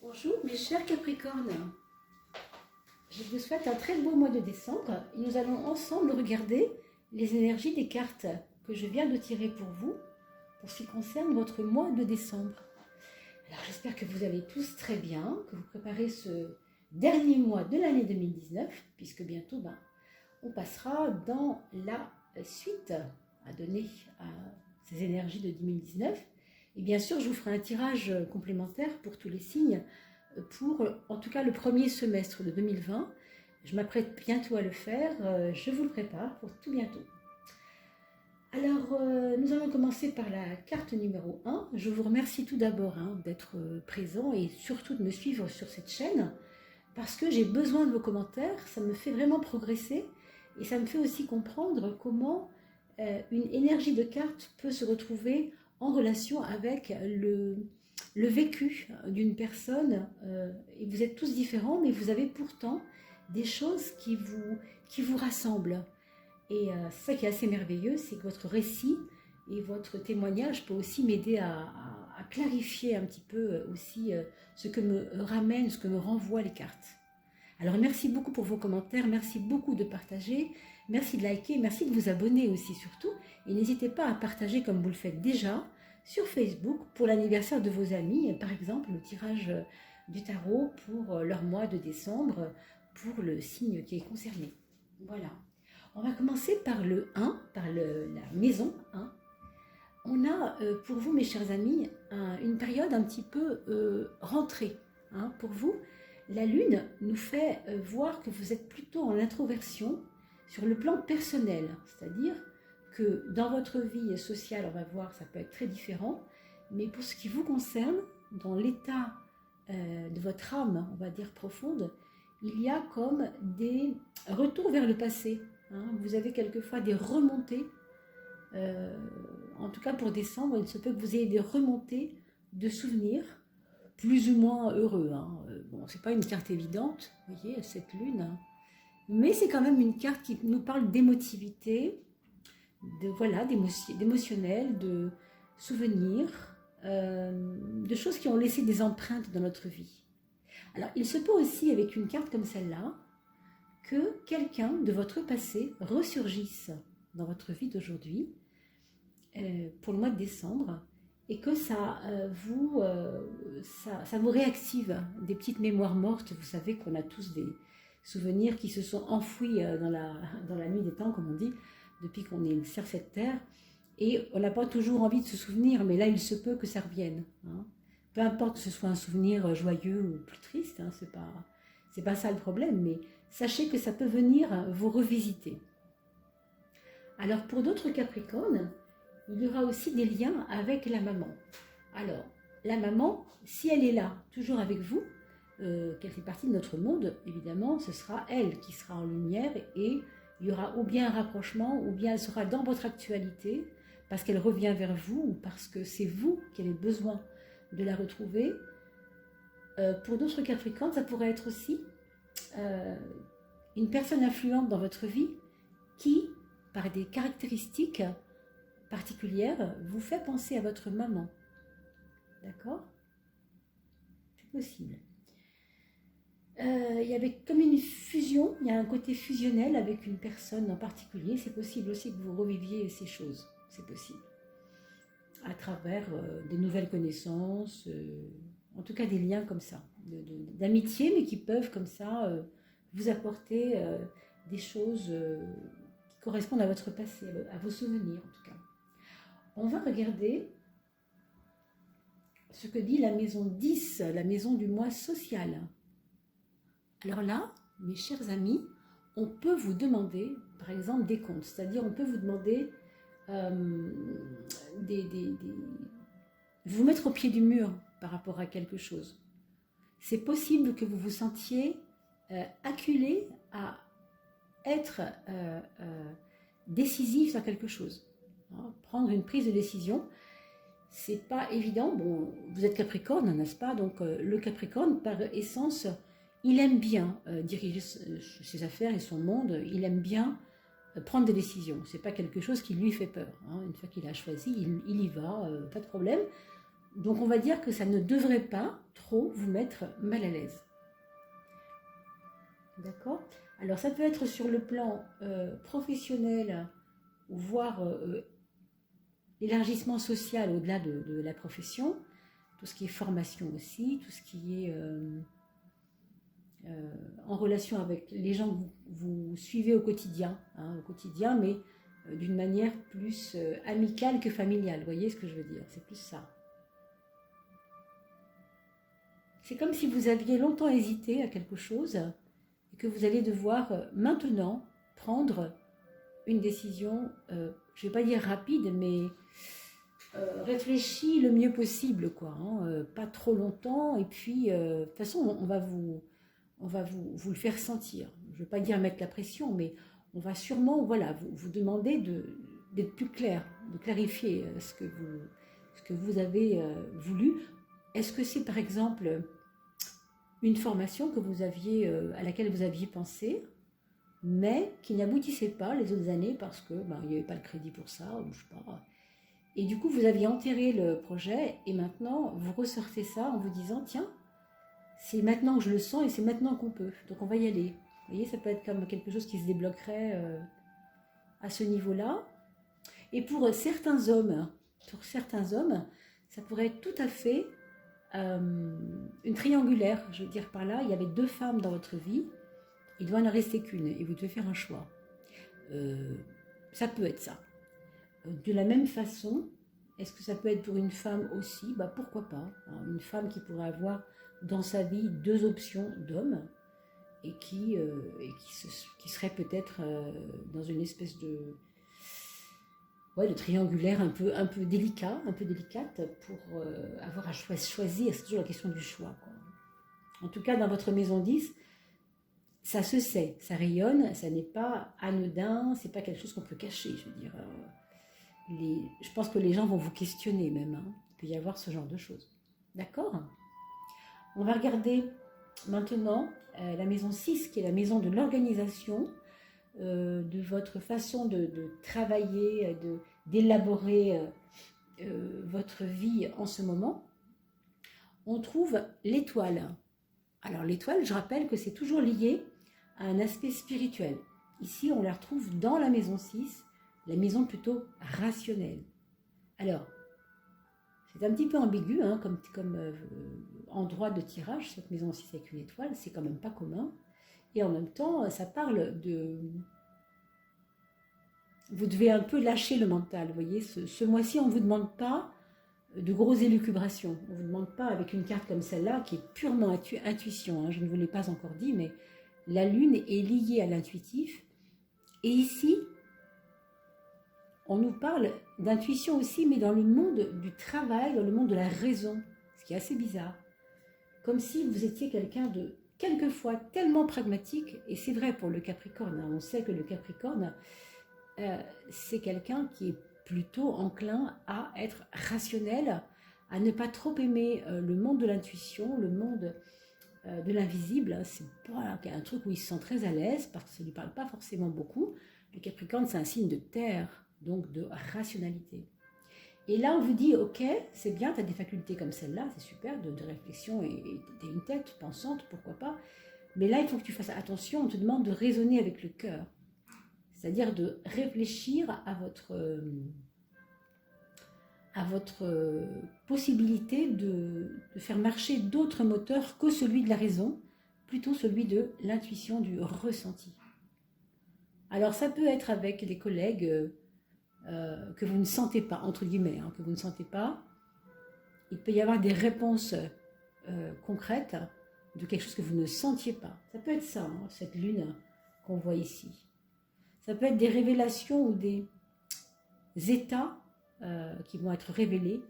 Bonjour mes chers Capricornes, je vous souhaite un très beau mois de décembre et nous allons ensemble regarder les énergies des cartes que je viens de tirer pour ce qui concerne votre mois de décembre. Alors j'espère que vous allez tous très bien, que vous préparez ce dernier mois de l'année 2019 puisque bientôt on passera dans la suite à donner à ces énergies de 2019. Et bien sûr, je vous ferai un tirage complémentaire pour tous les signes, pour en tout cas le premier semestre de 2020. Je m'apprête bientôt à le faire, je vous le prépare pour tout bientôt. Alors, nous allons commencer par la carte numéro 1. Je vous remercie tout d'abord d'être présent et surtout de me suivre sur cette chaîne, parce que j'ai besoin de vos commentaires, ça me fait vraiment progresser et ça me fait aussi comprendre comment une énergie de carte peut se retrouver en relation avec le vécu d'une personne. Et vous êtes tous différents, mais vous avez pourtant des choses qui vous rassemblent. Et c'est ça qui est assez merveilleux, c'est que votre récit et votre témoignage peut aussi m'aider à clarifier un petit peu aussi ce que me ramène, ce que me renvoient les cartes. Alors merci beaucoup pour vos commentaires, merci beaucoup de partager, merci de liker, merci de vous abonner aussi surtout. Et n'hésitez pas à partager comme vous le faites déjà sur Facebook pour l'anniversaire de vos amis, par exemple le tirage du tarot pour leur mois de décembre, pour le signe qui est concerné. Voilà. On va commencer par le 1, la maison 1. On a pour vous, mes chers amis, une période un petit peu rentrée. Pour vous, la lune nous fait voir que vous êtes plutôt en introversion sur le plan personnel. C'est-à-dire que dans votre vie sociale, on va voir, ça peut être très différent. Mais pour ce qui vous concerne, dans l'état de votre âme, on va dire profonde, il y a comme des retours vers le passé. Vous avez quelquefois des remontées, en tout cas pour décembre, il se peut que vous ayez des remontées de souvenirs, plus ou moins heureux. Bon, c'est pas une carte évidente, vous voyez, cette lune, mais c'est quand même une carte qui nous parle d'émotivité, d'émotionnel, de souvenirs, de choses qui ont laissé des empreintes dans notre vie. Alors, il se peut aussi, avec une carte comme celle-là, que quelqu'un de votre passé ressurgisse dans votre vie d'aujourd'hui pour le mois de décembre et que ça vous réactive des petites mémoires mortes. Vous savez qu'on a tous des souvenirs qui se sont enfouis dans la nuit des temps, comme on dit, depuis qu'on est sur cette terre. Et on n'a pas toujours envie de se souvenir, mais là, il se peut que ça revienne. Peu importe que ce soit un souvenir joyeux ou plus triste, c'est pas ça le problème, mais sachez que ça peut venir vous revisiter. Alors pour d'autres Capricornes, il y aura aussi des liens avec la maman. Alors, la maman, si elle est là, toujours avec vous, qu'elle fait partie de notre monde, évidemment, ce sera elle qui sera en lumière et il y aura ou bien un rapprochement, ou bien elle sera dans votre actualité, parce qu'elle revient vers vous, ou parce que c'est vous qui avez besoin de la retrouver. Pour d'autres Capricornes, ça pourrait être aussi une personne influente dans votre vie qui, par des caractéristiques particulières, vous fait penser à votre maman. D'accord? C'est possible. Il y avait comme une fusion, il y a un côté fusionnel avec une personne en particulier. C'est possible aussi que vous reviviez ces choses. C'est possible. À travers des nouvelles connaissances, en tout cas des liens comme ça, d'amitié, mais qui peuvent comme ça vous apporter des choses qui correspondent à votre passé, à vos souvenirs en tout cas. On va regarder ce que dit la maison 10, la maison du mois social. Alors là, mes chers amis, on peut vous demander, par exemple, des comptes. C'est-à-dire, on peut vous demander vous mettre au pied du mur par rapport à quelque chose. C'est possible que vous vous sentiez acculé à être décisif sur quelque chose. Prendre une prise de décision, c'est pas évident. Bon, vous êtes Capricorne, n'est-ce pas? Donc le Capricorne, par essence, il aime bien diriger ses affaires et son monde. Il aime bien prendre des décisions. C'est pas quelque chose qui lui fait peur. Une fois qu'il a choisi, il y va, pas de problème. Donc on va dire que ça ne devrait pas trop vous mettre mal à l'aise. D'accord? Alors ça peut être sur le plan professionnel, voire élargissement social au-delà de la profession, tout ce qui est formation aussi, tout ce qui est en relation avec les gens que vous suivez au quotidien, mais d'une manière plus amicale que familiale. Vous voyez ce que je veux dire? C'est plus ça. C'est comme si vous aviez longtemps hésité à quelque chose et que vous allez devoir maintenant prendre une décision, je ne vais pas dire rapide, mais réfléchie le mieux possible, quoi. Pas trop longtemps, et puis de toute façon, on va vous le faire sentir. Je ne veux pas dire mettre la pression, mais on va sûrement vous demander d'être plus clair, de clarifier ce que vous avez voulu. Est-ce que c'est par exemple une formation que vous aviez, à laquelle vous aviez pensé, mais qui n'aboutissait pas les autres années parce que il n'y avait pas le crédit pour ça, ou je sais pas. Et du coup, vous aviez enterré le projet, et maintenant, vous ressortez ça en vous disant, tiens, c'est maintenant que je le sens, et c'est maintenant qu'on peut. Donc on va y aller. Vous voyez, ça peut être comme quelque chose qui se débloquerait à ce niveau-là. Et pour certains hommes, ça pourrait être tout à fait une triangulaire. Je veux dire par là, il y avait 2 femmes dans votre vie, il doit en rester qu'une, et vous devez faire un choix. Ça peut être ça. De la même façon, est-ce que ça peut être pour une femme aussi? Pourquoi pas, hein, une femme qui pourrait avoir dans sa vie 2 options d'hommes et qui serait peut-être dans une espèce de triangulaire un peu délicate pour avoir à choisir. C'est toujours la question du choix, quoi. En tout cas, dans votre maison 10, ça se sait, ça rayonne, ça n'est pas anodin, c'est pas quelque chose qu'on peut cacher, je veux dire. Je pense que les gens vont vous questionner même, hein. Il peut y avoir ce genre de choses. D'accord? On va regarder maintenant la maison 6, qui est la maison de l'organisation, de votre façon de travailler, d'élaborer votre vie en ce moment. On trouve l'étoile. Alors l'étoile, je rappelle que c'est toujours lié à un aspect spirituel. Ici, on la retrouve dans la maison 6, la maison plutôt rationnelle. Alors, c'est un petit peu ambigu, hein, comme endroit de tirage, cette maison 6 avec une étoile, c'est quand même pas commun. Et en même temps, ça parle de... Vous devez un peu lâcher le mental, vous voyez. Ce mois-ci, on ne vous demande pas de grosses élucubrations. On ne vous demande pas, avec une carte comme celle-là, qui est purement intuition, hein, je ne vous l'ai pas encore dit, mais la lune est liée à l'intuitif. Et ici, on nous parle d'intuition aussi, mais dans le monde du travail, dans le monde de la raison, ce qui est assez bizarre. Comme si vous étiez quelqu'un de, quelquefois, tellement pragmatique, et c'est vrai pour le Capricorne, hein, on sait que le Capricorne, c'est quelqu'un qui est plutôt enclin à être rationnel, à ne pas trop aimer le monde de l'intuition, le monde de l'invisible. C'est pas un truc où il se sent très à l'aise, parce que ça ne lui parle pas forcément beaucoup. Le Capricorne, c'est un signe de terre, donc de rationalité. Et là, on vous dit, ok, c'est bien, tu as des facultés comme celle-là, c'est super, de réflexion, et tu as une tête pensante, pourquoi pas. Mais là, il faut que tu fasses attention, on te demande de raisonner avec le cœur. C'est-à-dire de réfléchir à votre possibilité de faire marcher d'autres moteurs que celui de la raison, plutôt celui de l'intuition, du ressenti. Alors ça peut être avec des collègues que vous ne sentez pas, entre guillemets, hein, que vous ne sentez pas. Il peut y avoir des réponses concrètes de quelque chose que vous ne sentiez pas. Ça peut être ça, hein, cette lune qu'on voit ici. Ça peut être des révélations ou des états qui vont être révélés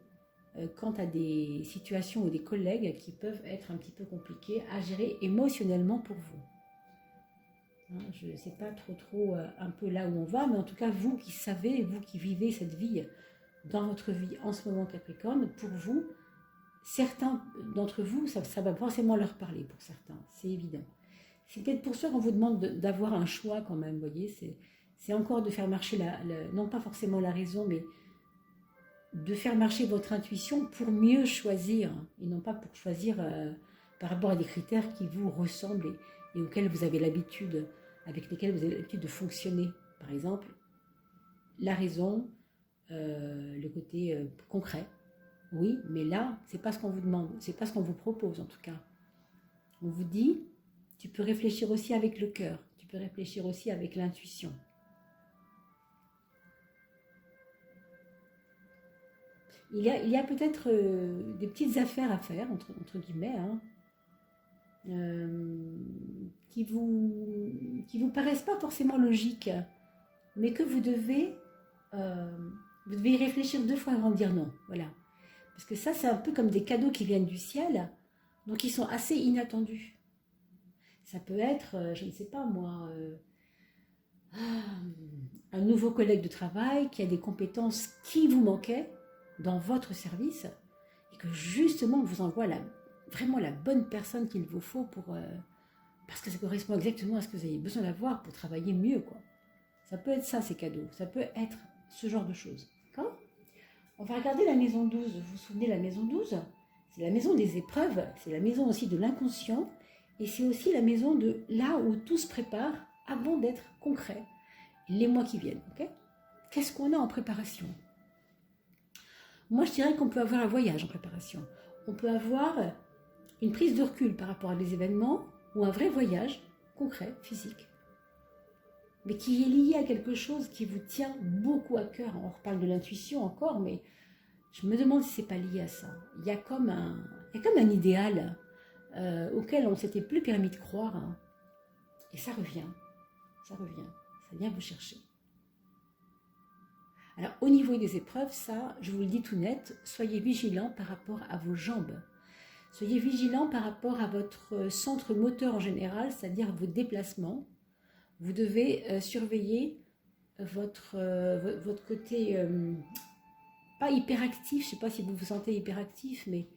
quant à des situations ou des collègues qui peuvent être un petit peu compliqués à gérer émotionnellement pour vous. Hein, je ne sais pas trop un peu là où on va, mais en tout cas, vous qui savez, vous qui vivez cette vie dans votre vie en ce moment Capricorne, pour vous, certains d'entre vous, ça va forcément leur parler pour certains, c'est évident. C'est peut-être pour ça qu'on vous demande d'avoir un choix quand même, vous voyez, c'est encore de faire marcher, non pas forcément la raison, mais de faire marcher votre intuition pour mieux choisir, et non pas pour choisir par rapport à des critères qui vous ressemblent et auxquels vous avez l'habitude, avec lesquels vous avez l'habitude de fonctionner. Par exemple, la raison, le côté concret. Oui, mais là, c'est pas ce qu'on vous demande, c'est pas ce qu'on vous propose en tout cas. On vous dit, tu peux réfléchir aussi avec le cœur, tu peux réfléchir aussi avec l'intuition. Il y a peut-être des petites affaires à faire, entre guillemets, hein, qui vous paraissent pas forcément logiques, mais que vous devez y réfléchir 2 fois avant de dire non. Voilà. Parce que ça, c'est un peu comme des cadeaux qui viennent du ciel, donc ils sont assez inattendus. Ça peut être, je ne sais pas moi, un nouveau collègue de travail qui a des compétences qui vous manquaient dans votre service et que justement on vous envoie vraiment la bonne personne qu'il vous faut parce que ça correspond exactement à ce que vous avez besoin d'avoir pour travailler mieux, quoi. Ça peut être ça, ces cadeaux. Ça peut être ce genre de choses. D'accord ? On va regarder la maison 12. Vous vous souvenez de la maison 12 ? C'est la maison des épreuves, c'est la maison aussi de l'inconscient et c'est aussi la maison de là où tout se prépare avant d'être concret. Les mois qui viennent, ok ? Qu'est-ce qu'on a en préparation ? Moi, je dirais qu'on peut avoir un voyage en préparation. On peut avoir une prise de recul par rapport à des événements ou un vrai voyage concret, physique, mais qui est lié à quelque chose qui vous tient beaucoup à cœur. On reparle de l'intuition encore, mais je me demande si c'est pas lié à ça. Il y a comme un idéal auquel on ne s'était plus permis de croire, hein, et ça revient, ça vient vous chercher. Alors, au niveau des épreuves, ça, je vous le dis tout net, soyez vigilants par rapport à vos jambes. Soyez vigilants par rapport à votre centre moteur en général, c'est-à-dire vos déplacements. Vous devez surveiller votre côté, pas hyperactif, je ne sais pas si vous vous sentez hyperactif, mais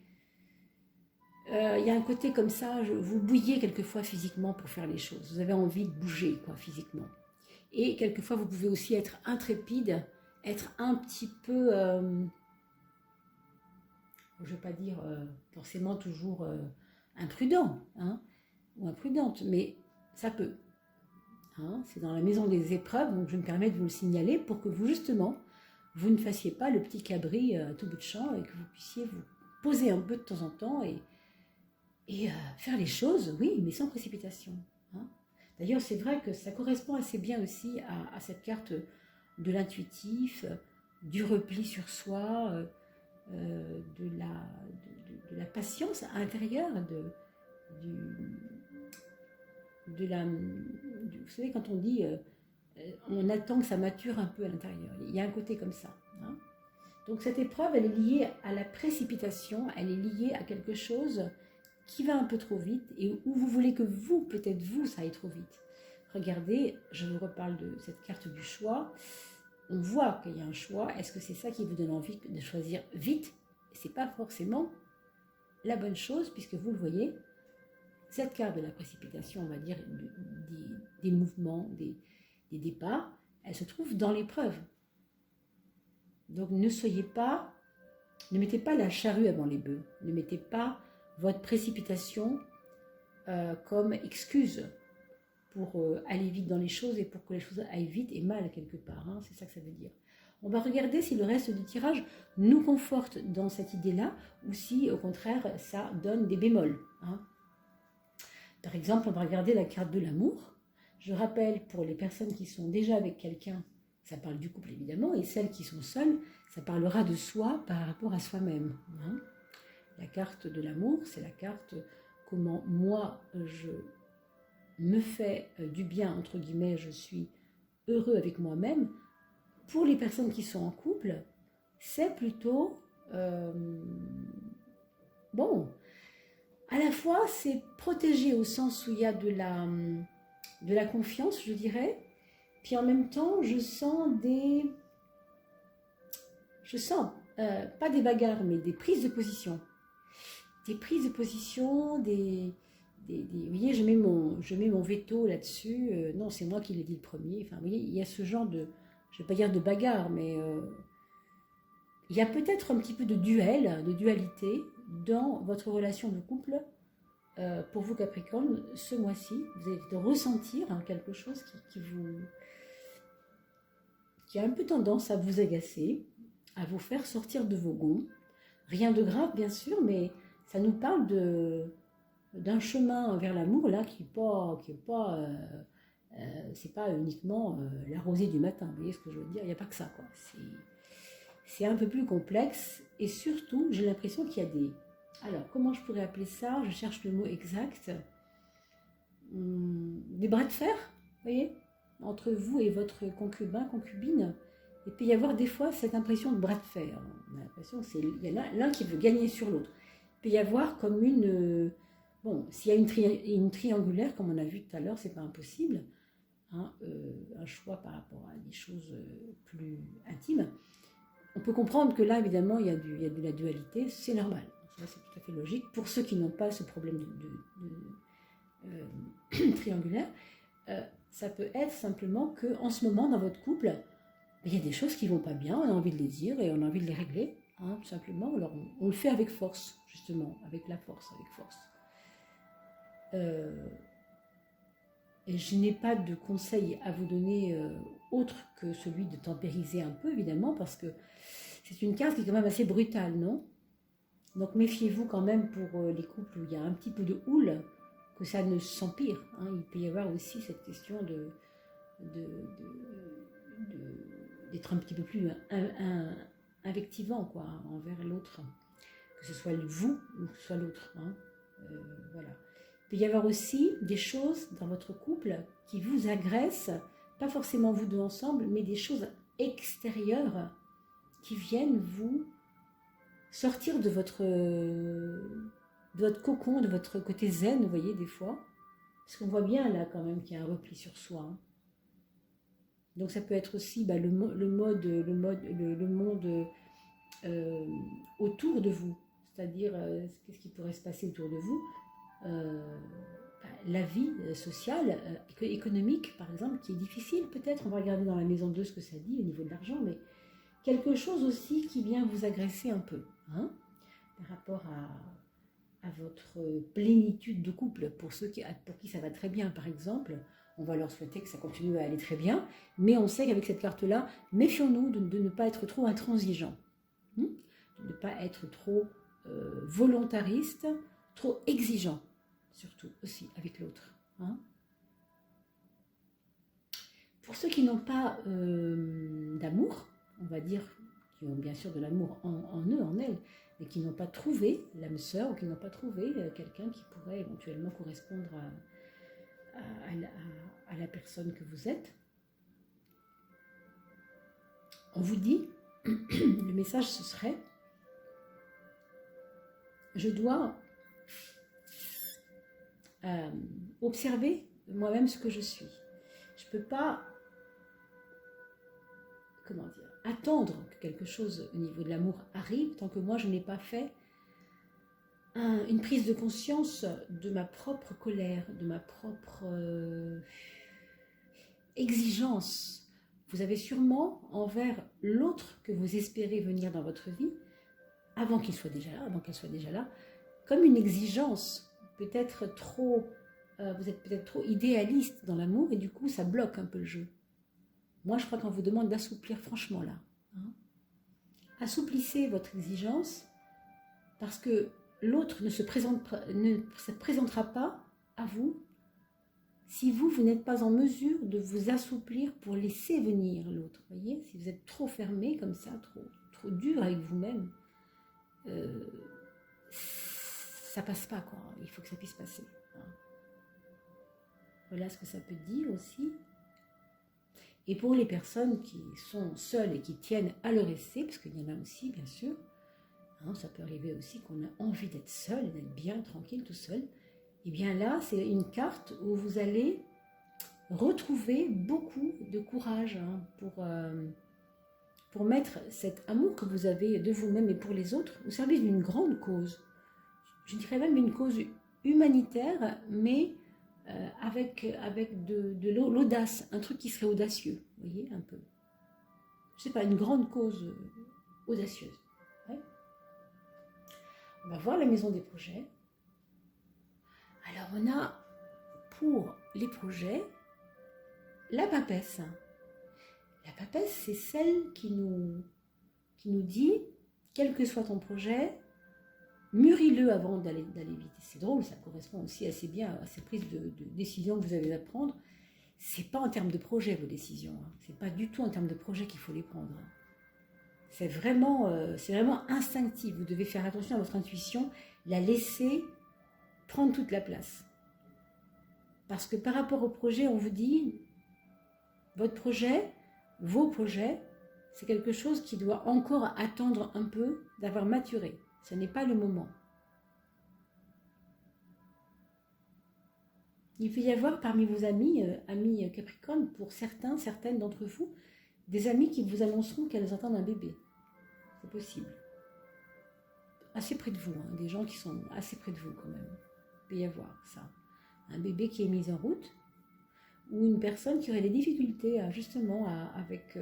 il y a un côté comme ça, vous bouillez quelquefois physiquement pour faire les choses. Vous avez envie de bouger, quoi, physiquement. Et quelquefois, vous pouvez aussi être intrépide, être un petit peu, je ne vais pas dire forcément toujours imprudent, hein, ou imprudente, mais ça peut. Hein, c'est dans la maison des épreuves, donc je me permets de vous le signaler pour que vous, justement, vous ne fassiez pas le petit cabri à tout bout de champ et que vous puissiez vous poser un peu de temps en temps et faire les choses, oui, mais sans précipitation. Hein. D'ailleurs, c'est vrai que ça correspond assez bien aussi à cette carte de l'intuitif, du repli sur soi, de la patience à l'intérieur, vous savez, quand on dit on attend que ça mature un peu à l'intérieur, il y a un côté comme ça. Hein. Donc cette épreuve, elle est liée à la précipitation, elle est liée à quelque chose qui va un peu trop vite et où vous voulez que peut-être vous, ça aille trop vite. Regardez, je vous reparle de cette carte du choix. On voit qu'il y a un choix. Est-ce que c'est ça qui vous donne envie de choisir vite ? Ce n'est pas forcément la bonne chose, puisque vous le voyez, cette carte de la précipitation, on va dire, des mouvements, des départs, elle se trouve dans l'épreuve. Donc ne mettez pas la charrue avant les bœufs. Ne mettez pas votre précipitation comme excuse pour aller vite dans les choses et pour que les choses aillent vite et mal quelque part. Hein, c'est ça que ça veut dire. On va regarder si le reste du tirage nous conforte dans cette idée-là ou si, au contraire, ça donne des bémols. Hein. Par exemple, on va regarder la carte de l'amour. Je rappelle, pour les personnes qui sont déjà avec quelqu'un, ça parle du couple évidemment, et celles qui sont seules, ça parlera de soi par rapport à soi-même. Hein. La carte de l'amour, c'est la carte comment moi je me fais du bien, entre guillemets, je suis heureux avec moi-même. Pour les personnes qui sont en couple, c'est plutôt bon. À la fois, c'est protégé au sens où il y a de la confiance, je dirais. Puis en même temps, je sens pas des bagarres, mais des prises de position. Des prises de position, vous voyez, je mets mon veto là-dessus. Non, c'est moi qui l'ai dit le premier. Enfin, vous voyez, il y a ce genre de, je ne vais pas dire de bagarre, mais il y a peut-être un petit peu de dualité dans votre relation de couple. Pour vous Capricorne, ce mois-ci, vous allez ressentir quelque chose qui a un peu tendance à vous agacer, à vous faire sortir de vos gonds. Rien de grave bien sûr, mais ça nous parle d'un chemin vers l'amour là c'est pas uniquement la rosée du matin, vous voyez ce que je veux dire, il n'y a pas que ça quoi. C'est un peu plus complexe et surtout j'ai l'impression qu'il y a alors comment je pourrais appeler ça, je cherche le mot exact, des bras de fer, vous voyez, entre vous et votre concubin, concubine. Il peut y avoir des fois cette impression de bras de fer. On a l'impression qu'il y en a l'un qui veut gagner sur l'autre. Il peut y avoir comme bon, s'il y a une triangulaire, comme on a vu tout à l'heure, c'est pas impossible. Hein, un choix par rapport à des choses plus intimes. On peut comprendre que là, évidemment, il y a de la dualité, c'est normal. Ça, c'est tout à fait logique. Pour ceux qui n'ont pas ce problème triangulaire, ça peut être simplement qu'en ce moment, dans votre couple, il y a des choses qui ne vont pas bien, on a envie de les dire et on a envie de les régler, hein, tout simplement. Alors on le fait avec force, justement, avec force. Et je n'ai pas de conseil à vous donner autre que celui de tempériser un peu, évidemment, parce que c'est une carte qui est quand même assez brutale, non? Donc méfiez-vous quand même pour les couples où il y a un petit peu de houle, que ça ne s'empire. Hein. Il peut y avoir aussi cette question d'être un petit peu plus invectivant quoi, envers l'autre, que ce soit vous ou que ce soit l'autre. Hein. Voilà. Il peut y avoir aussi des choses dans votre couple qui vous agressent, pas forcément vous deux ensemble, mais des choses extérieures qui viennent vous sortir de votre cocon, de votre côté zen, vous voyez, des fois. Parce qu'on voit bien là quand même qu'il y a un repli sur soi. Hein. Donc ça peut être aussi le monde autour de vous, c'est-à-dire qu'est-ce qui pourrait se passer autour de vous, la vie sociale, économique par exemple, qui est difficile peut-être, on va regarder dans la maison 2 ce que ça dit au niveau de l'argent, mais quelque chose aussi qui vient vous agresser un peu, hein, par rapport à votre plénitude de couple. Pour qui ça va très bien par exemple, on va leur souhaiter que ça continue à aller très bien, mais on sait qu'avec cette carte-là, méfions-nous de ne pas être trop intransigeant, de ne pas être trop volontariste, trop exigeant, surtout aussi avec l'autre. Hein. Pour ceux qui n'ont pas d'amour, on va dire, qui ont bien sûr de l'amour en eux, en elles, mais qui n'ont pas trouvé l'âme sœur, ou qui n'ont pas trouvé quelqu'un qui pourrait éventuellement correspondre à la personne que vous êtes, on vous dit, le message ce serait, je dois observer moi-même ce que je suis. Je ne peux pas, attendre que quelque chose au niveau de l'amour arrive tant que moi je n'ai pas fait une prise de conscience de ma propre colère, de ma propre exigence. Vous avez sûrement envers l'autre que vous espérez venir dans votre vie, avant qu'il soit déjà là, avant qu'elle soit déjà là, comme une exigence, peut-être trop, vous êtes peut-être trop idéaliste dans l'amour et du coup ça bloque un peu le jeu. Moi je crois qu'on vous demande d'assouplir franchement là. Hein. Assouplissez votre exigence parce que l'autre ne se présentera pas à vous si vous n'êtes pas en mesure de vous assouplir pour laisser venir l'autre. Voyez, si vous êtes trop fermé comme ça, trop dur avec vous-même, ça passe pas quoi. Il faut que ça puisse passer. Hein. Voilà ce que ça peut dire aussi. Et pour les personnes qui sont seules et qui tiennent à leur essai, parce qu'il y en a aussi bien sûr, hein, ça peut arriver aussi qu'on a envie d'être seul, d'être bien tranquille tout seul, et bien là c'est une carte où vous allez retrouver beaucoup de courage hein, pour mettre cet amour que vous avez de vous-même et pour les autres au service d'une grande cause. Je dirais même une cause humanitaire, mais avec de l'audace, un truc qui serait audacieux, vous voyez, un peu. Je sais pas, une grande cause audacieuse. On va voir la maison des projets. Alors on a pour les projets la papesse. La papesse, c'est celle qui nous dit, quel que soit ton projet, mûris-le avant d'aller vite. C'est drôle, ça correspond aussi assez bien à ces prises de décision que vous avez à prendre. C'est pas en termes de projet vos décisions, hein. C'est pas du tout en termes de projet qu'il faut les prendre. C'est vraiment instinctif. Vous devez faire attention à votre intuition, la laisser prendre toute la place. Parce que par rapport au projet, on vous dit, votre projet, vos projets, c'est quelque chose qui doit encore attendre un peu d'avoir maturé. Ce n'est pas le moment. Il peut y avoir parmi vos amis, amis Capricorne, pour certaines d'entre vous, des amis qui vous annonceront qu'elles attendent un bébé. C'est possible. Assez près de vous, hein, des gens qui sont assez près de vous quand même. Il peut y avoir ça. Un bébé qui est mis en route, ou une personne qui aurait des difficultés justement avec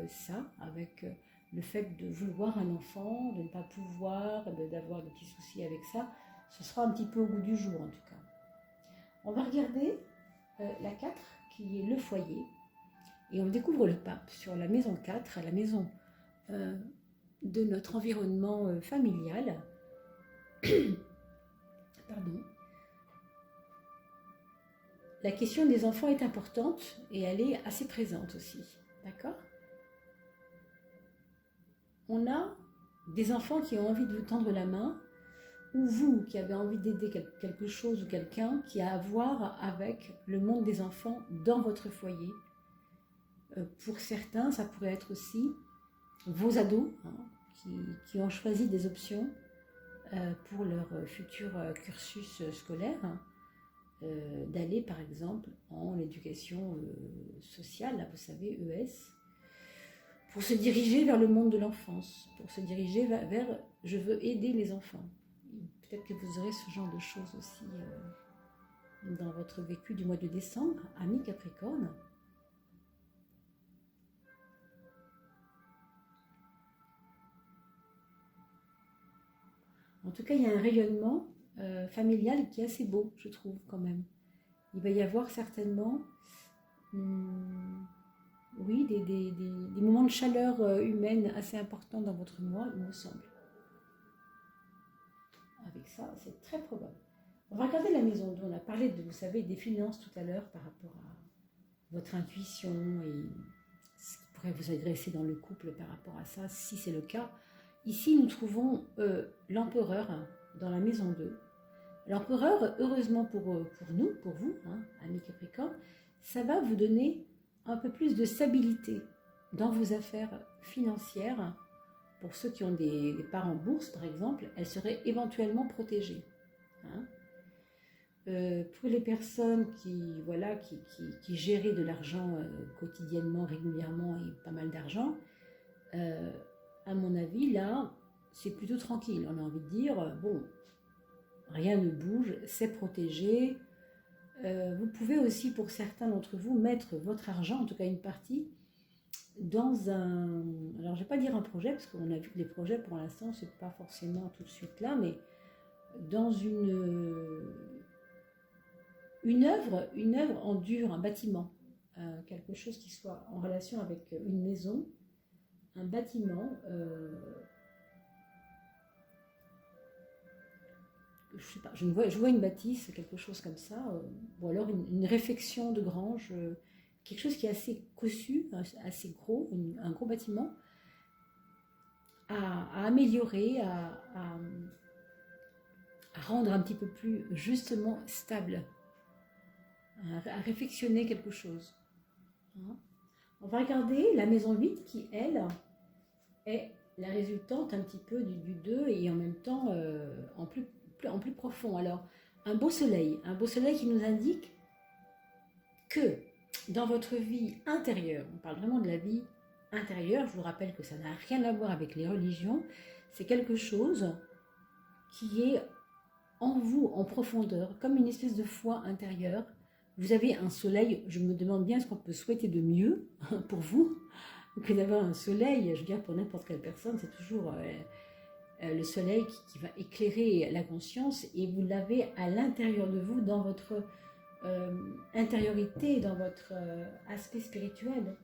ça, avec le fait de vouloir un enfant, de ne pas pouvoir, d'avoir des petits soucis avec ça. Ce sera un petit peu au goût du jour en tout cas. On va regarder la 4 qui est le foyer. Et on découvre le pape sur la maison 4, la maison de notre environnement familial. Pardon. La question des enfants est importante et elle est assez présente aussi. D'accord ? On a des enfants qui ont envie de vous tendre la main, ou vous qui avez envie d'aider quelque chose ou quelqu'un qui a à voir avec le monde des enfants dans votre foyer. Pour certains, ça pourrait être aussi vos ados qui ont choisi des options pour leur futur cursus scolaire, d'aller par exemple en éducation sociale, là, vous savez, ES, pour se diriger vers le monde de l'enfance, pour se diriger vers je veux aider les enfants. Peut-être que vous aurez ce genre de choses aussi dans votre vécu du mois de décembre, amis Capricorne. En tout cas, il y a un rayonnement familial qui est assez beau, je trouve, quand même. Il va y avoir certainement, oui, des moments de chaleur humaine assez importants dans votre mois, il me semble. Avec ça, c'est très probable. On va regarder la maison 2. On a parlé, vous savez, des finances tout à l'heure par rapport à votre intuition et ce qui pourrait vous agresser dans le couple par rapport à ça, si c'est le cas. Ici, nous trouvons l'empereur dans la maison 2. L'empereur, heureusement pour nous, pour vous, hein, amis Capricorne, ça va vous donner un peu plus de stabilité dans vos affaires financières. Pour ceux qui ont des parts en bourse, par exemple, elles seraient éventuellement protégées. Hein. Pour les personnes qui géraient de l'argent quotidiennement, régulièrement et pas mal d'argent, à mon avis, là, c'est plutôt tranquille. On a envie de dire, bon, rien ne bouge, c'est protégé. Vous pouvez aussi, pour certains d'entre vous, mettre votre argent, en tout cas une partie, dans un... Alors, je ne vais pas dire un projet, parce qu'on a vu que les projets, pour l'instant, ce n'est pas forcément tout de suite là, mais dans une œuvre en dur, un bâtiment, quelque chose qui soit en relation avec une maison, un bâtiment, je sais pas, je vois une bâtisse, quelque chose comme ça, ou alors une réfection de grange, quelque chose qui est assez cossu, assez gros, un gros bâtiment, à améliorer, à rendre un petit peu plus justement stable, à réfectionner quelque chose. Hein. On va regarder la maison 8 qui, elle, est la résultante un petit peu du 2 et en même temps en plus profond. Alors, un beau soleil qui nous indique que dans votre vie intérieure, on parle vraiment de la vie intérieure, je vous rappelle que ça n'a rien à voir avec les religions, c'est quelque chose qui est en vous, en profondeur, comme une espèce de foi intérieure. Vous avez un soleil, je me demande bien ce qu'on peut souhaiter de mieux pour vous, que d'avoir un soleil. Je veux dire, pour n'importe quelle personne, c'est toujours le soleil qui va éclairer la conscience et vous l'avez à l'intérieur de vous, dans votre intériorité, dans votre aspect spirituel.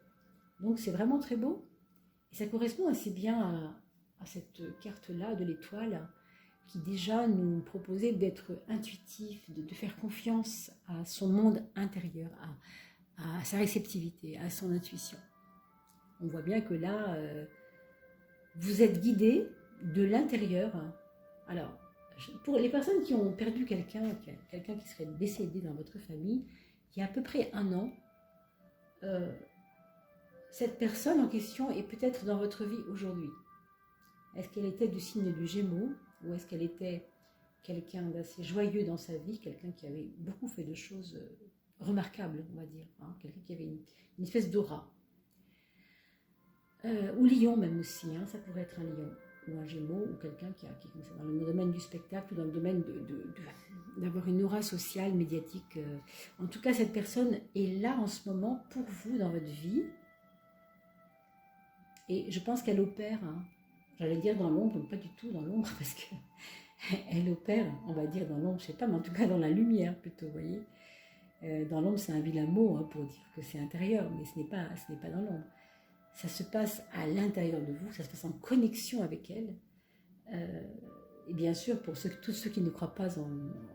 Donc c'est vraiment très beau. Et ça correspond assez bien à cette carte-là de l'étoile qui déjà nous proposait d'être intuitif, de faire confiance à son monde intérieur, à sa réceptivité, à son intuition. On voit bien que là, vous êtes guidé de l'intérieur. Alors, pour les personnes qui ont perdu quelqu'un qui serait décédé dans votre famille, il y a à peu près 1 an, cette personne en question est peut-être dans votre vie aujourd'hui. Est-ce qu'elle était du signe du Gémeaux ou est-ce qu'elle était quelqu'un d'assez joyeux dans sa vie, quelqu'un qui avait beaucoup fait de choses remarquables, on va dire, hein, quelqu'un qui avait une espèce d'aura. Ou lion même aussi, hein, ça pourrait être un lion ou un Gémeaux ou quelqu'un qui est comme ça, dans le domaine du spectacle ou dans le domaine d'avoir une aura sociale, médiatique. En tout cas, cette personne est là en ce moment pour vous dans votre vie. Et je pense qu'elle opère, hein, j'allais dire dans l'ombre, mais pas du tout dans l'ombre, parce qu'elle opère, on va dire dans l'ombre, je ne sais pas, mais en tout cas dans la lumière plutôt, vous voyez. Dans l'ombre, c'est un vilain mot, hein, pour dire que c'est intérieur, mais ce n'est pas dans l'ombre. Ça se passe à l'intérieur de vous, ça se passe en connexion avec elle. Et bien sûr, pour tous ceux qui ne croient pas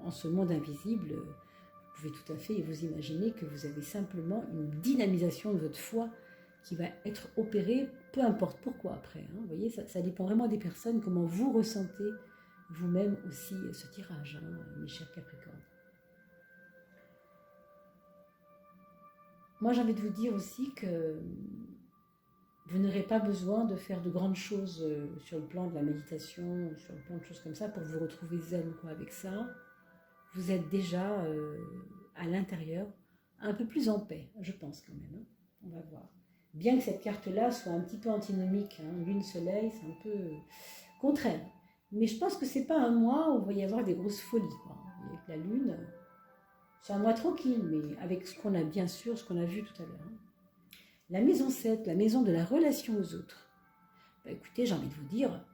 en ce monde invisible, vous pouvez tout à fait vous imaginer que vous avez simplement une dynamisation de votre foi qui va être opérée, peu importe pourquoi après. Hein, vous voyez, ça dépend vraiment des personnes, comment vous ressentez vous-même aussi ce tirage, hein, mes chers Capricornes. Moi, j'ai envie de vous dire aussi que vous n'aurez pas besoin de faire de grandes choses sur le plan de la méditation, sur le plan de choses comme ça, pour vous retrouver zen quoi, avec ça. Vous êtes déjà à l'intérieur, un peu plus en paix, je pense quand même. Hein. On va voir. Bien que cette carte-là soit un petit peu antinomique, hein, Lune-Soleil, c'est un peu contraire. Mais je pense que c'est pas un mois où il va y avoir des grosses folies. Quoi. Avec la Lune, c'est un mois tranquille, mais avec ce qu'on a bien sûr, ce qu'on a vu tout à l'heure. Hein. La maison 7, la maison de la relation aux autres. Bah, écoutez, j'ai envie de vous dire,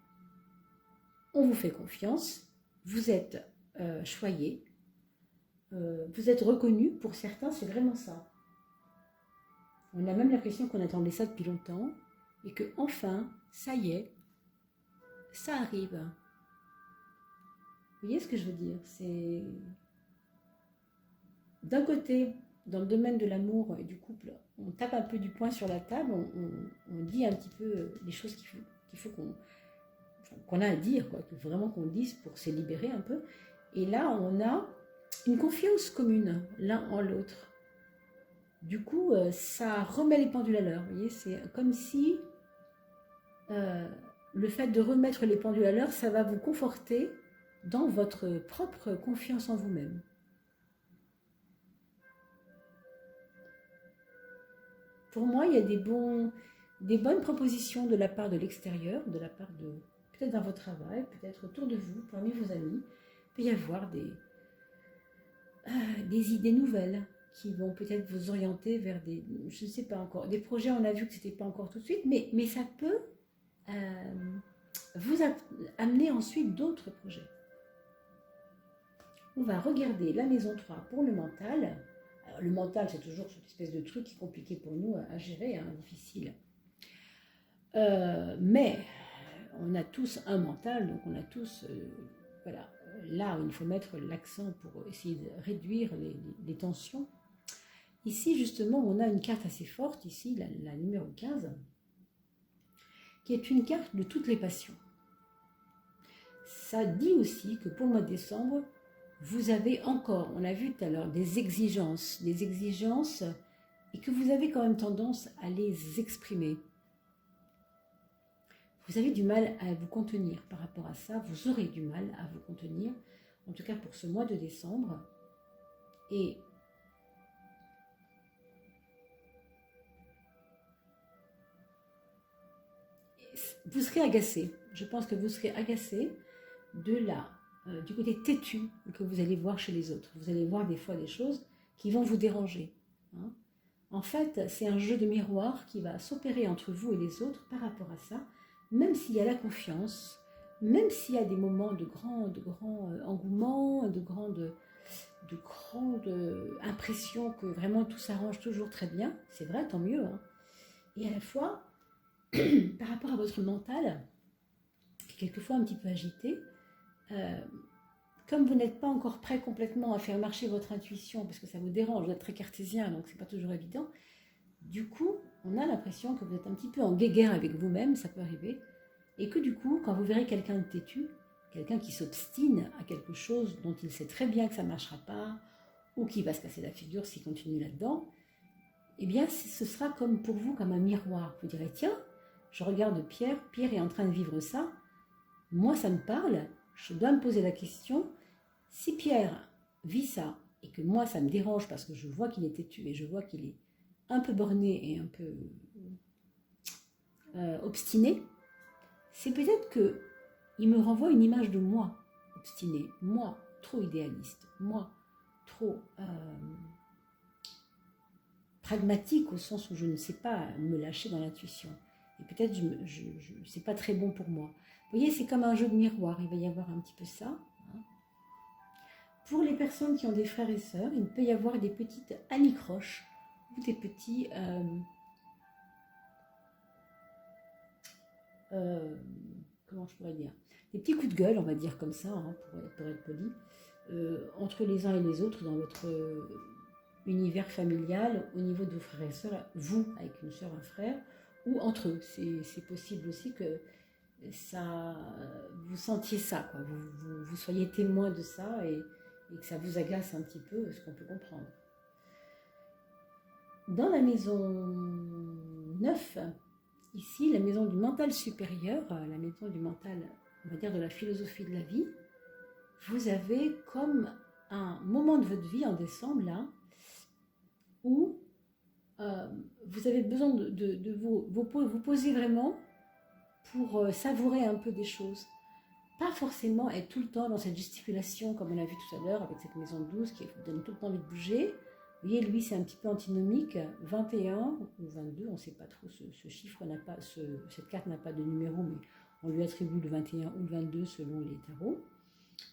on vous fait confiance, vous êtes choyé, vous êtes reconnu, pour certains, c'est vraiment ça. On a même l'impression qu'on attendait ça depuis longtemps et que enfin, ça y est, ça arrive. Vous voyez ce que je veux dire? C'est d'un côté, dans le domaine de l'amour et du couple, on tape un peu du poing sur la table, on dit un petit peu les choses qu'il faut qu'on a à dire, quoi, qu'il faut vraiment qu'on dise pour se libérer un peu. Et là, on a une confiance commune l'un en l'autre. Du coup, ça remet les pendules à l'heure. Vous voyez, c'est comme si le fait de remettre les pendules à l'heure, ça va vous conforter dans votre propre confiance en vous-même. Pour moi, il y a des bonnes propositions de la part de l'extérieur, de la part de peut-être dans votre travail, peut-être autour de vous, parmi vos amis. Il peut y avoir des idées nouvelles qui vont peut-être vous orienter vers je ne sais pas encore, des projets, on a vu que ce n'était pas encore tout de suite, mais ça peut vous amener ensuite d'autres projets. On va regarder la maison 3 pour le mental. Alors, le mental, c'est toujours cette espèce de truc qui est compliqué pour nous à gérer, hein, difficile. Mais on a tous un mental, donc on a tous, voilà, là où il faut mettre l'accent pour essayer de réduire les tensions. Ici, justement, on a une carte assez forte, ici, la numéro 15, qui est une carte de toutes les passions. Ça dit aussi que pour le mois de décembre, vous avez encore, on l'a vu tout à l'heure, des exigences, et que vous avez quand même tendance à les exprimer. Vous avez du mal à vous contenir par rapport à ça, vous aurez du mal à vous contenir, en tout cas pour ce mois de décembre. Et vous serez agacé, je pense que vous serez agacé du côté têtu que vous allez voir chez les autres. Vous allez voir des fois des choses qui vont vous déranger. Hein. En fait, c'est un jeu de miroir qui va s'opérer entre vous et les autres par rapport à ça, même s'il y a la confiance, même s'il y a des moments de grand engouement, de grande impression que vraiment tout s'arrange toujours très bien, c'est vrai, tant mieux, hein. Et à la fois, par rapport à votre mental, qui est quelquefois un petit peu agité, comme vous n'êtes pas encore prêt complètement à faire marcher votre intuition, parce que ça vous dérange, vous êtes très cartésien, donc c'est pas toujours évident, du coup, on a l'impression que vous êtes un petit peu en guéguerre avec vous-même, ça peut arriver, et que du coup, quand vous verrez quelqu'un de têtu, quelqu'un qui s'obstine à quelque chose dont il sait très bien que ça ne marchera pas, ou qui va se casser la figure s'il continue là-dedans, eh bien, ce sera comme pour vous, comme un miroir. Vous direz, tiens, je regarde Pierre, Pierre est en train de vivre ça, moi ça me parle, je dois me poser la question, si Pierre vit ça, et que moi ça me dérange parce que je vois qu'il est têtu et je vois qu'il est un peu borné et un peu obstiné, c'est peut-être que il me renvoie une image de moi obstiné, moi trop idéaliste, moi trop pragmatique au sens où je ne sais pas me lâcher dans l'intuition. Et peut-être c'est pas très bon pour moi. Vous voyez, c'est comme un jeu de miroir, il va y avoir un petit peu ça. Hein. Pour les personnes qui ont des frères et sœurs, il peut y avoir des petites anicroches ou des petits comment je pourrais dire, des petits coups de gueule, on va dire comme ça, hein, pour être poli, entre les uns et les autres dans votre univers familial, au niveau de vos frères et sœurs, vous avec une sœur, un frère, ou entre eux. C'est possible aussi que ça, vous sentiez ça, quoi. Vous soyez témoin de ça et que ça vous agace un petit peu, ce qu'on peut comprendre. Dans la maison 9, ici, la maison du mental supérieur, la maison du mental, on va dire de la philosophie de la vie, vous avez comme un moment de votre vie en décembre, là, où vous avez besoin de vous poser vraiment pour savourer un peu des choses. Pas forcément être tout le temps dans cette gesticulation, comme on a vu tout à l'heure, avec cette maison 12 qui vous donne tout le temps envie de bouger. Vous voyez, lui, c'est un petit peu antinomique. 21 ou 22, on ne sait pas trop. Ce chiffre n'a pas, cette carte n'a pas de numéro, mais on lui attribue le 21 ou le 22 selon les tarots.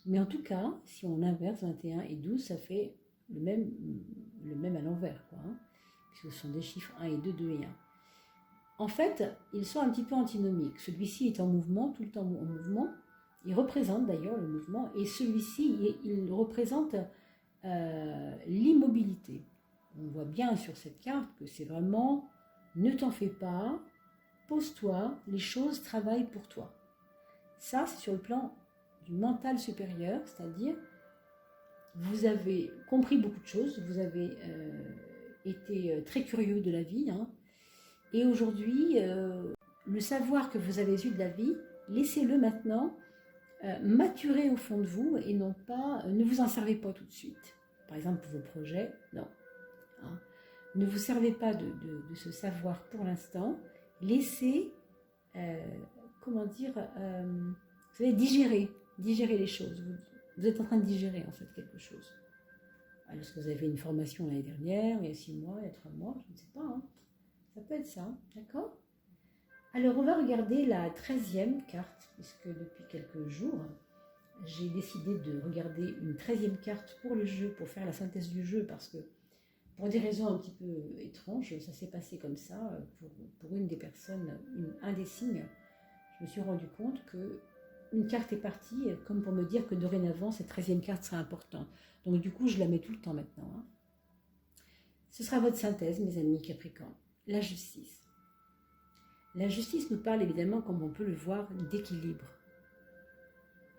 Mais en tout cas, si on inverse 21 et 12, ça fait le même à l'envers, quoi, hein, puisque ce sont des chiffres 1 et 2, 2 et 1. En fait, ils sont un petit peu antinomiques. Celui-ci est en mouvement, tout le temps en mouvement. Il représente d'ailleurs le mouvement, et celui-ci, il représente l'immobilité. On voit bien sur cette carte que c'est vraiment ne t'en fais pas, pose-toi, les choses travaillent pour toi. Ça, c'est sur le plan du mental supérieur, c'est-à-dire vous avez compris beaucoup de choses, vous avez été très curieux de la vie, hein, et aujourd'hui, le savoir que vous avez eu de la vie, laissez-le maintenant maturer au fond de vous et non pas, ne vous en servez pas tout de suite. Par exemple, pour vos projets, non. Hein. Ne vous servez pas de ce savoir pour l'instant. Laissez, comment dire, vous savez, digérer les choses. Vous êtes en train de digérer en fait quelque chose. Est-ce que vous avez fait une formation l'année dernière, il y a 6 mois, il y a 3 mois, je ne sais pas. Hein. Ça peut être ça, d'accord ? Alors, on va regarder la 13e carte, puisque depuis quelques jours, j'ai décidé de regarder une 13e carte pour le jeu, pour faire la synthèse du jeu, parce que pour des raisons un petit peu étranges, ça s'est passé comme ça. Pour une des personnes, un des signes, je me suis rendu compte qu'une carte est partie, comme pour me dire que dorénavant, cette 13e carte sera importante. Donc du coup, je la mets tout le temps maintenant. Hein. Ce sera votre synthèse, mes amis Capricorne. La justice. La justice nous parle évidemment, comme on peut le voir, d'équilibre.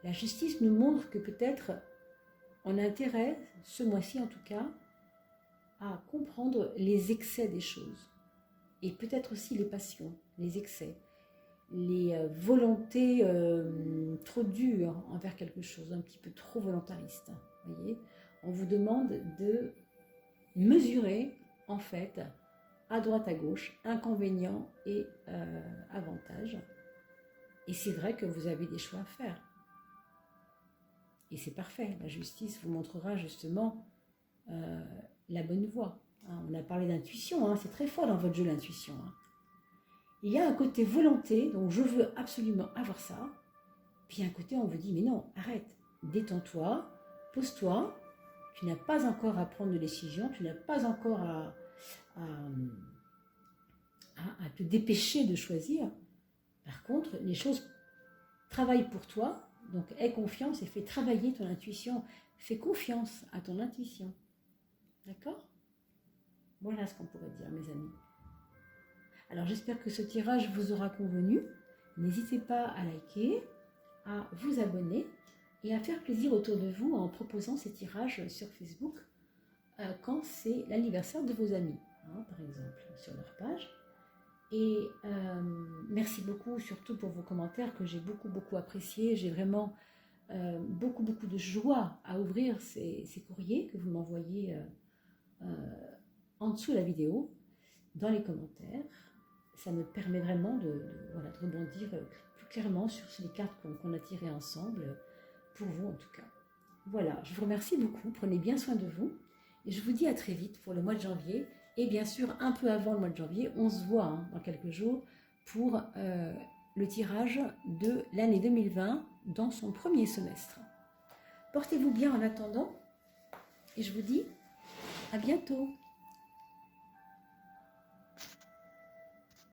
La justice nous montre que peut-être on a intérêt, ce mois-ci en tout cas, à comprendre les excès des choses. Et peut-être aussi les passions, les excès, les volontés trop dures envers quelque chose, un petit peu trop volontariste. Voyez, on vous demande de mesurer en fait à droite à gauche, inconvénients et avantages. Et c'est vrai que vous avez des choix à faire. Et c'est parfait, la justice vous montrera justement la bonne voie. Hein, on a parlé d'intuition, hein, c'est très fort dans votre jeu l'intuition. Hein. Il y a un côté volonté, donc je veux absolument avoir ça. Puis d'un côté, on vous dit, mais non, arrête, détends-toi, pose-toi, tu n'as pas encore à prendre de décision, tu n'as pas encore à te dépêcher de choisir. Par contre, les choses travaillent pour toi, donc aie confiance et fais travailler ton intuition. Fais confiance à ton intuition. D'accord? Voilà ce qu'on pourrait dire, mes amis. Alors, j'espère que ce tirage vous aura convenu. N'hésitez pas à liker, à vous abonner et à faire plaisir autour de vous en proposant ces tirages sur Facebook quand c'est l'anniversaire de vos amis, hein, par exemple, sur leur page. Et merci beaucoup, surtout pour vos commentaires que j'ai beaucoup appréciés. J'ai vraiment beaucoup de joie à ouvrir ces courriers que vous m'envoyez en dessous de la vidéo, dans les commentaires. Ça me permet vraiment de rebondir plus clairement sur les cartes qu'on a tirées ensemble, pour vous en tout cas. Voilà, je vous remercie beaucoup, prenez bien soin de vous, et je vous dis à très vite pour le mois de janvier, et bien sûr un peu avant le mois de janvier, on se voit dans quelques jours pour le tirage de l'année 2020 dans son premier semestre. Portez-vous bien en attendant, et je vous dis à bientôt.